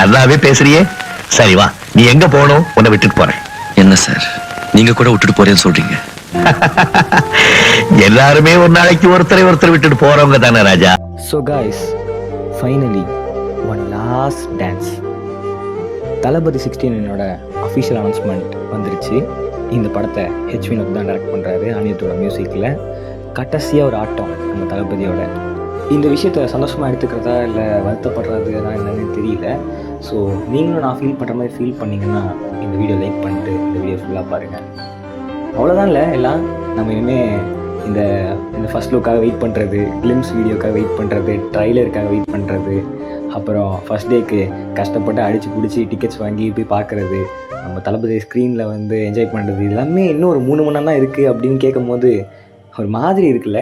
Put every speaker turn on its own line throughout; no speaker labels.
நல்லாவே பேசுறியே. சரி வா, நீ எங்க போகணும் உன்னை விட்டுட்டு போறேன்.
என்ன சார் நீங்க கூட விட்டுட்டு போறேன்னு சொல்றீங்க?
எல்லாருமே ஒரு நாளைக்கு ஒருத்தரை விட்டுட்டு போறவங்க தானே ராஜா.
So guys, finally one last dance. Thalapathy 16 official announcement வந்துருச்சு. இந்த படத்தை ஹெச் வினோத் தான் டைரக்ட் பண்ணுறாரு. அனிருத்தோட மியூசிக்கில் கடைசியாக ஒரு ஆட்டம் நம்ம தளபதியோட. இந்த விஷயத்தை சந்தோஷமாக எடுத்துக்கிறதா இல்லை வருத்தப்படுறதுனா என்னன்னு தெரியல. ஸோ நீங்களும் நான் ஃபீல் பண்ணுற மாதிரி ஃபீல் பண்ணிங்கன்னா இந்த வீடியோ லைக் பண்ணிட்டு இந்த வீடியோ ஃபுல்லாக பாருங்கள். அவ்வளோதான் இல்லை எல்லாம். நம்ம இனிமேல் இந்த ஃபஸ்ட் லுக்காக வெயிட் பண்ணுறது, கிளிம்ஸ் வீடியோக்காக வெயிட் பண்ணுறது, ட்ரைலருக்காக வெயிட் பண்ணுறது, அப்புறம் ஃபஸ்ட் டேக்கு கஷ்டப்பட்டு அடித்து பிடிச்சி டிக்கெட்ஸ் வாங்கி போய் பார்க்குறது, நம்ம தளபதி ஸ்க்ரீனில் வந்து என்ஜாய் பண்ணுறது, எல்லாமே இன்னும் ஒரு 3 மணி நேரம் தான் இருக்குது அப்படின்னு கேட்கும் போது ஒரு மாதிரி இருக்குல்ல.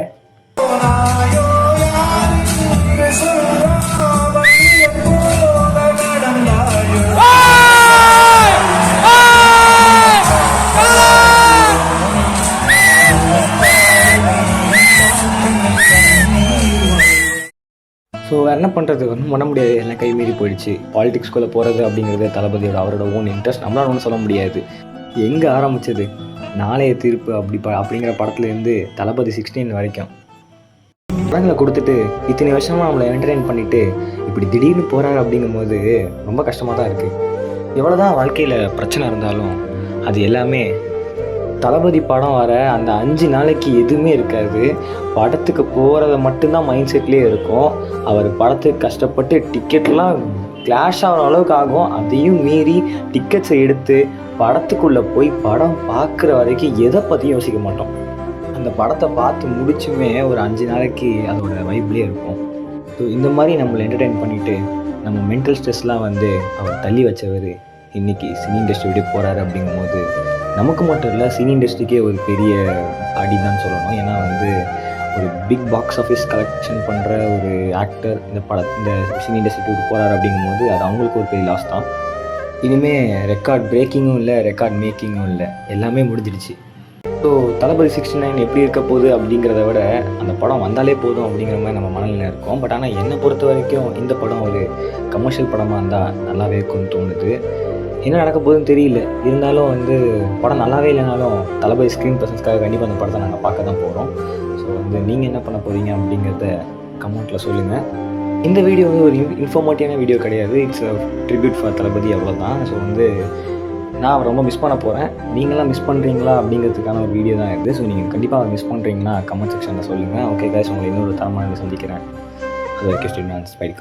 ஸோ என்ன பண்ணுறது, ஒன்றும் பண்ண முடியாது. எல்லாம் கைமீறி போயிடுச்சு. பாலிடிக்ஸ்குள்ளே போகிறது அப்படிங்கிறது தளபதியோட அவரோட ஓன் இன்ட்ரெஸ்ட். நம்மளால ஒன்றும் சொல்ல முடியாது. எங்கே ஆரம்பித்தது நாளைய தீர்ப்பு அப்படிங்கிற படத்துலேருந்து தளபதி 16 வரைக்கும் படங்களை கொடுத்துட்டு இத்தனை வருஷமாக நம்மளை என்டர்டெயின் பண்ணிவிட்டு இப்படி திடீர்னு போகிறாரு அப்படிங்கும்போது ரொம்ப கஷ்டமாக தான் இருக்குது. எவ்வளோ தான் வாழ்க்கையில் பிரச்சனை இருந்தாலும் அது எல்லாமே தளபதி படம் வர அந்த 5 நாளைக்கு எதுவுமே இருக்காது. படத்துக்கு போகிறத மட்டும்தான் மைண்ட் செட்லேயே இருக்கும். அவர் படத்துக்கு கஷ்டப்பட்டு டிக்கெட்லாம் கிளாஷ் ஆகிற அளவுக்கு ஆகும். அதையும் மீறி டிக்கெட்ஸை எடுத்து படத்துக்குள்ளே போய் படம் பார்க்குற வரைக்கும் எதை பற்றியும் யோசிக்க மாட்டோம். அந்த படத்தை பார்த்து முடிச்சுமே ஒரு 5 நாளைக்கு அதோட வைப்லேயே இருக்கும். ஸோ இந்த மாதிரி நம்மளை என்டர்டெயின் பண்ணிவிட்டு நம்ம மென்டல் ஸ்ட்ரெஸ்லாம் வந்து அவர் தள்ளி வச்சவர் இன்றைக்கி சினி இண்டஸ்ட்ரி விட்டு போகிறாரு அப்படிங்கும்போது நமக்கு மட்டும் இல்லை, சினி இண்டஸ்ட்ரிக்கே ஒரு பெரிய அடி தான் சொல்லணும். ஏன்னா வந்து ஒரு பிக் பாக்ஸ் ஆஃபீஸ் கலெக்ஷன் பண்ணுற ஒரு ஆக்டர் இந்த சினி இண்டஸ்ட்ரி விட்டு போகிறாரு அப்படிங்கும்போது அது அவங்களுக்கு ஒரு பெரிய லாஸ் தான். இனிமேல் ரெக்கார்ட் பிரேக்கிங்கும் இல்லை, ரெக்கார்ட் மேக்கிங்கும் இல்லை, எல்லாமே முடிஞ்சிடுச்சு. ஸோ தளபதி 69 எப்படி இருக்க போகுது அப்படிங்கிறத விட அந்த படம் வந்தாலே போதும் அப்படிங்கிற மாதிரி நம்ம மனநிலை இருக்கும். பட் ஆனால் என்னை பொறுத்த வரைக்கும் இந்த படம் ஒரு கமர்ஷியல் படமாக இருந்தால் நல்லாவே இருக்கும்னு தோணுது. என்ன நடக்க போகுதுன்னு தெரியல. இருந்தாலும் வந்து படம் நல்லாவே இல்லைனாலும் தளபதி ஸ்க்ரீன் ப்ரெசன்ஸ்க்காக கண்டிப்பாக அந்த படத்தை நாங்கள் பார்க்க தான் போகிறோம். ஸோ வந்து நீங்கள் என்ன பண்ண போகிறீங்க அப்படிங்கிறத கமெண்ட்டில் சொல்லுங்கள். இந்த வீடியோ வந்து ஒரு இன்ஃபார்மேட்டிவான வீடியோ கிடையாது. இட்ஸ் அ ட்ரிபியூட் ஃபார் தளபதி, அவ்வளோதான். ஸோ வந்து நான் ரொம்ப மிஸ் பண்ண போகிறேன். நீங்களாம் மிஸ் பண்ணுறீங்களா அப்படிங்கிறதுக்கான ஒரு வீடியோ தான் இருக்குது. ஸோ நீங்கள் கண்டிப்பாக மிஸ் பண்ணுறீங்கன்னா கமெண்ட் செக்ஷனில் சொல்லுங்கள். ஓகே கைஸ், உங்களை இன்னொரு தரமான சந்திக்கிறேன். அது வரைக்கும் ஸ்டூடெண்ட்ஸ் பைக்கம்.